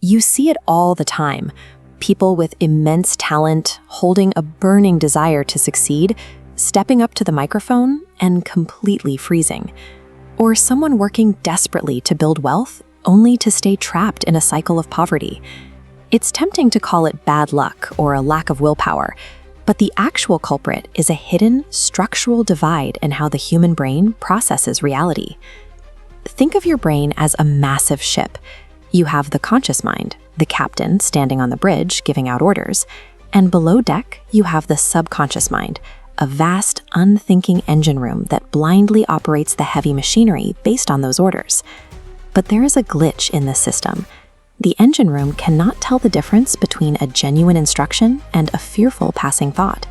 You see it all the time. People with immense talent, holding a burning desire to succeed, stepping up to the microphone and completely freezing. Or someone working desperately to build wealth, only to stay trapped in a cycle of poverty. It's tempting to call it bad luck or a lack of willpower, but the actual culprit is a hidden structural divide in how the human brain processes reality. Think of your brain as a massive ship. You have the conscious mind, the captain standing on the bridge giving out orders, and below deck you have the subconscious mind, a vast, unthinking engine room that blindly operates the heavy machinery based on those orders. But there is a glitch in this system. The engine room cannot tell the difference between a genuine instruction and a fearful passing thought.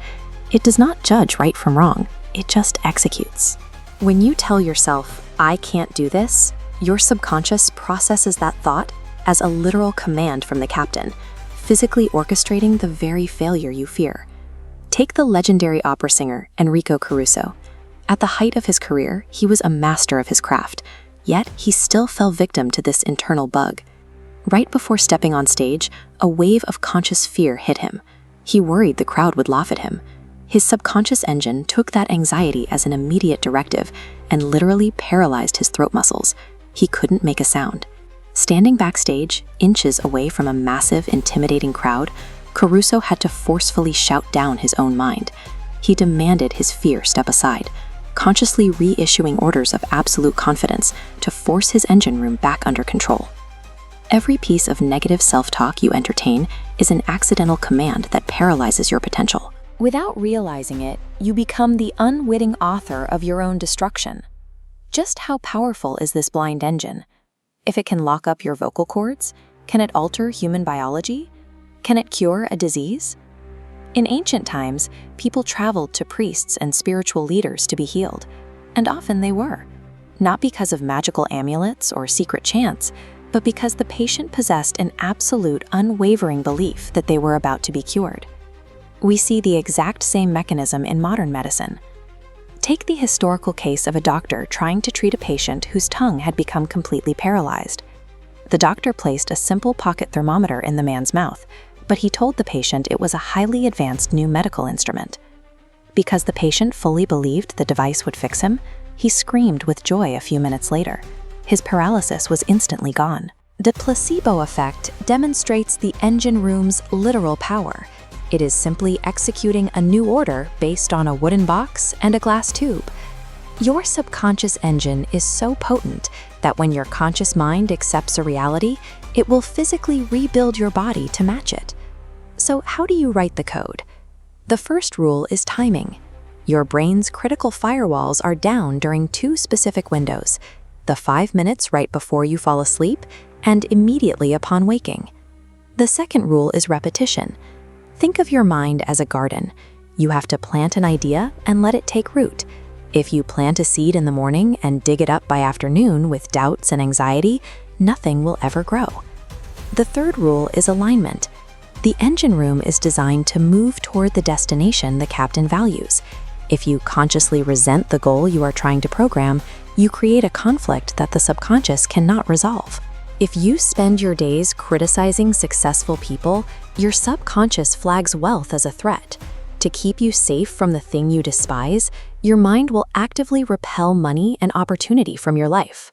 It does not judge right from wrong, it just executes. When you tell yourself, "I can't do this," your subconscious processes that thought as a literal command from the captain, physically orchestrating the very failure you fear. Take the legendary opera singer Enrico Caruso. At the height of his career, he was a master of his craft, yet he still fell victim to this internal bug. Right before stepping on stage, a wave of conscious fear hit him. He worried the crowd would laugh at him. His subconscious engine took that anxiety as an immediate directive and literally paralyzed his throat muscles. He couldn't make a sound. Standing backstage, inches away from a massive, intimidating crowd, Caruso had to forcefully shout down his own mind. He demanded his fear step aside, consciously reissuing orders of absolute confidence to force his engine room back under control. Every piece of negative self-talk you entertain is an accidental command that paralyzes your potential. Without realizing it, you become the unwitting author of your own destruction. Just how powerful is this blind engine? If it can lock up your vocal cords, can it alter human biology? Can it cure a disease? In ancient times, people traveled to priests and spiritual leaders to be healed, and often they were. Not because of magical amulets or secret chants, but because the patient possessed an absolute, unwavering belief that they were about to be cured. We see the exact same mechanism in modern medicine. Take the historical case of a doctor trying to treat a patient whose tongue had become completely paralyzed. The doctor placed a simple pocket thermometer in the man's mouth, but he told the patient it was a highly advanced new medical instrument. Because the patient fully believed the device would fix him, he screamed with joy a few minutes later. His paralysis was instantly gone. The placebo effect demonstrates the engine room's literal power. It is simply executing a new order based on a wooden box and a glass tube. Your subconscious engine is so potent that when your conscious mind accepts a reality, it will physically rebuild your body to match it. So how do you write the code? The first rule is timing. Your brain's critical firewalls are down during two specific windows: the 5 minutes right before you fall asleep and immediately upon waking. The second rule is repetition. Think of your mind as a garden. You have to plant an idea and let it take root. If you plant a seed in the morning and dig it up by afternoon with doubts and anxiety, nothing will ever grow. The third rule is alignment. The engine room is designed to move toward the destination the captain values. If you consciously resent the goal you are trying to program, you create a conflict that the subconscious cannot resolve. If you spend your days criticizing successful people, your subconscious flags wealth as a threat. To keep you safe from the thing you despise, your mind will actively repel money and opportunity from your life.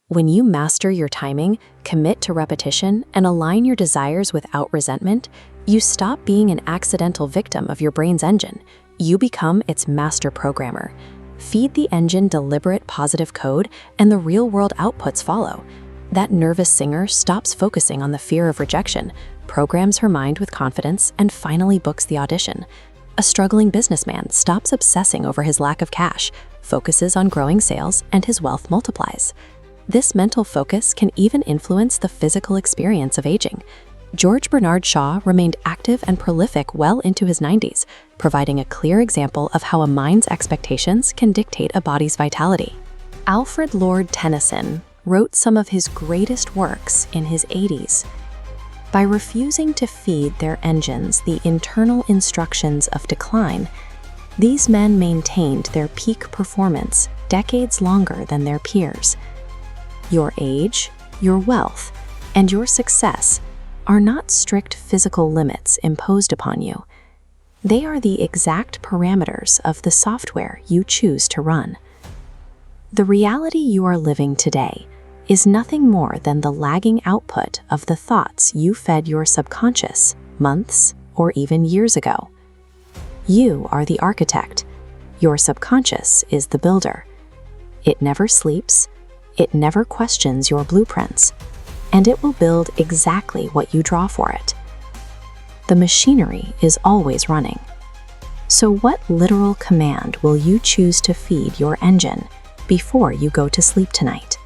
When you master your timing, commit to repetition, and align your desires without resentment, you stop being an accidental victim of your brain's engine. You become its master programmer. Feed the engine deliberate positive code, and the real-world outputs follow. That nervous singer stops focusing on the fear of rejection, programs her mind with confidence, and finally books the audition. A struggling businessman stops obsessing over his lack of cash, focuses on growing sales, and his wealth multiplies. This mental focus can even influence the physical experience of aging. George Bernard Shaw remained active and prolific well into his 90s, providing a clear example of how a mind's expectations can dictate a body's vitality. Alfred Lord Tennyson wrote some of his greatest works in his 80s. By refusing to feed their engines the internal instructions of decline, these men maintained their peak performance decades longer than their peers. Your age, your wealth, and your success are not strict physical limits imposed upon you. They are the exact parameters of the software you choose to run. The reality you are living today is nothing more than the lagging output of the thoughts you fed your subconscious months or even years ago. You are the architect. Your subconscious is the builder. It never sleeps, it never questions your blueprints, and it will build exactly what you draw for it. The machinery is always running. So what literal command will you choose to feed your engine before you go to sleep tonight?